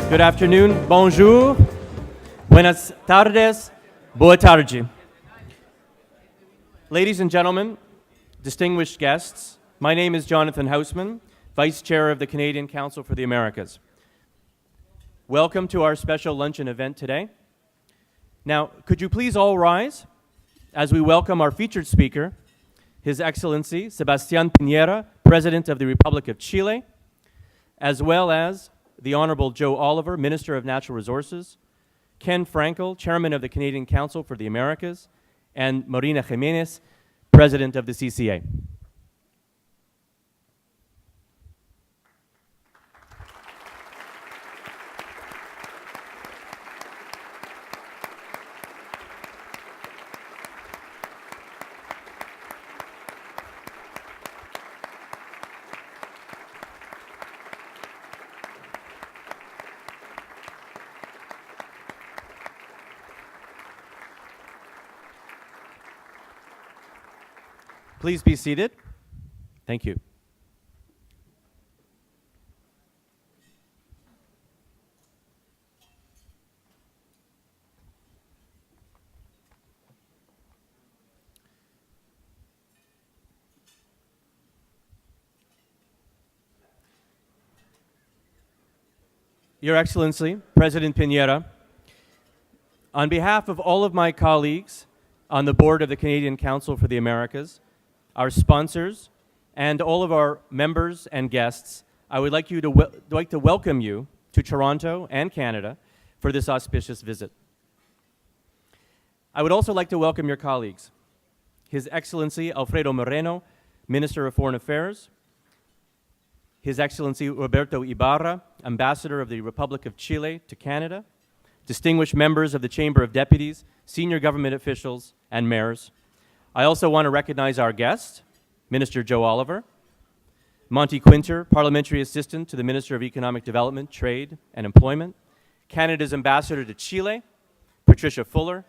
Good afternoon, bonjour, buenas tardes, boa tarde. Ladies and gentlemen, distinguished guests, my name is Jonathan Hausman, Vice Chair of the Canadian Council for the Americas. Welcome to our special luncheon event today. Now, could you please all rise as we welcome our featured speaker, His Excellency Sebastián Piñera, President of the Republic of Chile, as well as the Honorable Joe Oliver, Minister of Natural Resources, Ken Frankel, Chairman of the Canadian Council for the Americas, and Marina Jimenez, President of the CCA. Please be seated. Thank you. Your Excellency, President Piñera, on behalf of all of my colleagues on the board of the Canadian Council for the Americas, our sponsors, and all of our members and guests, I would like to welcome you to Toronto and Canada for this auspicious visit. I would also like to welcome your colleagues, His Excellency Alfredo Moreno, Minister of Foreign Affairs, His Excellency Roberto Ibarra, Ambassador of the Republic of Chile to Canada, distinguished members of the Chamber of Deputies, senior government officials, and mayors. I also want to recognize our guest, Minister Joe Oliver, Monty Quinter, Parliamentary Assistant to the Minister of Economic Development, Trade, and Employment, Canada's Ambassador to Chile, Patricia Fuller,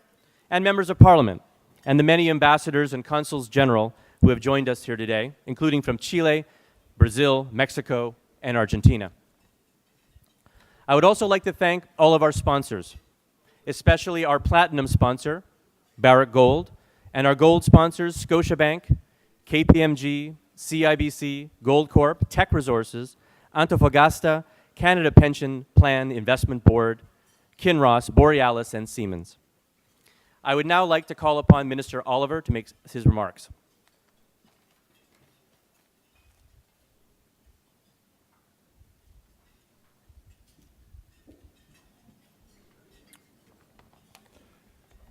and members of Parliament, and the many ambassadors and consuls general who have joined us here today, including from Chile, Brazil, Mexico, and Argentina. I would also like to thank all of our sponsors, especially our platinum sponsor, Barrick Gold, and our gold sponsors, Scotiabank, KPMG, CIBC, Goldcorp, Teck Resources, Antofagasta, Canada Pension Plan Investment Board, Kinross, Borealis, and Siemens. I would now like to call upon Minister Oliver to make his remarks.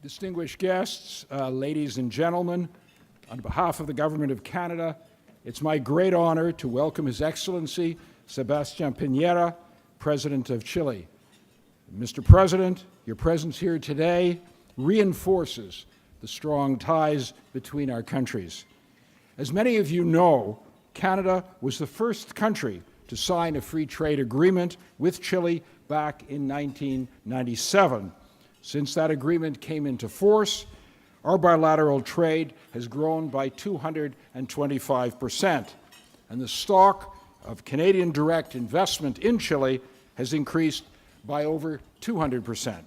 Distinguished guests, ladies and gentlemen, on behalf of the Government of Canada, it's my great honor to welcome His Excellency Sebastián Piñera, President of Chile. Mr. President, your presence here today reinforces the strong ties between our countries. As many of you know, Canada was the first country to sign a free trade agreement with Chile back in 1997. Since that agreement came into force, our bilateral trade has grown by 225%, and the stock of Canadian direct investment in Chile has increased by over 200%.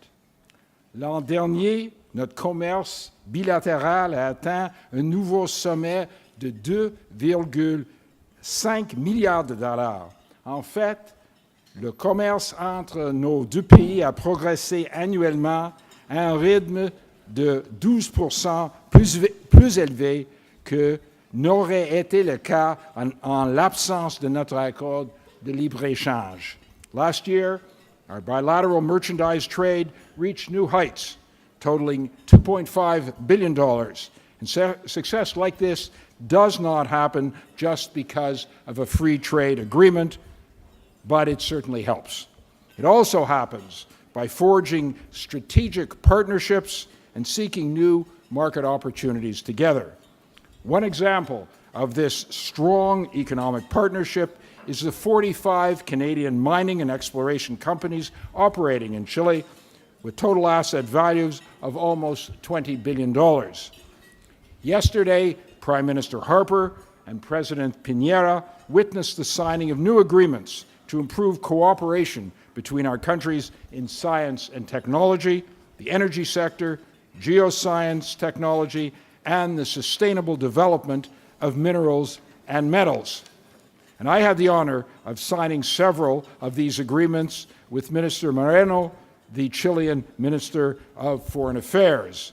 L'an dernier, notre commerce bilatéral a atteint un nouveau sommet de 2,5 milliards de dollars. En fait, le commerce entre nos deux pays a progressé annuellement à un rythme de 12% plus élevé que n'aurait été le cas en l'absence de notre accord de libre-échange. Last year, our bilateral merchandise trade reached new heights, totaling $2.5 billion. And success like this does not happen just because of a free trade agreement, but it certainly helps. It also happens by forging strategic partnerships and seeking new market opportunities together. One example of this strong economic partnership is the 45 Canadian mining and exploration companies operating in Chile, with total asset values of almost $20 billion. Yesterday, Prime Minister Harper and President Piñera witnessed the signing of new agreements to improve cooperation between our countries in science and technology, the energy sector, geoscience technology, and the sustainable development of minerals and metals. And I had the honor of signing several of these agreements with Minister Moreno, the Chilean Minister of Foreign Affairs.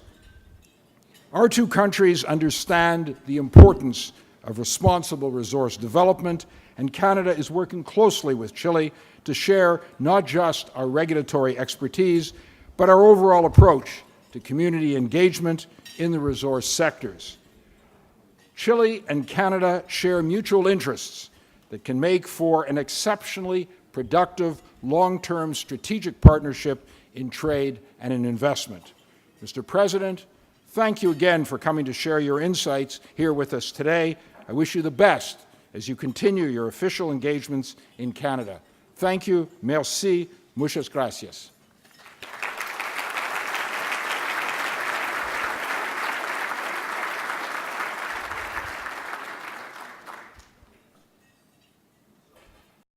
Our two countries understand the importance of responsible resource development, and Canada is working closely with Chile to share not just our regulatory expertise, but our overall approach to community engagement in the resource sectors. Chile and Canada share mutual interests that can make for an exceptionally productive, long-term strategic partnership in trade and in investment. Mr. President, thank you again for coming to share your insights here with us today. I wish you the best as you continue your official engagements in Canada. Thank you. Merci. Muchas gracias.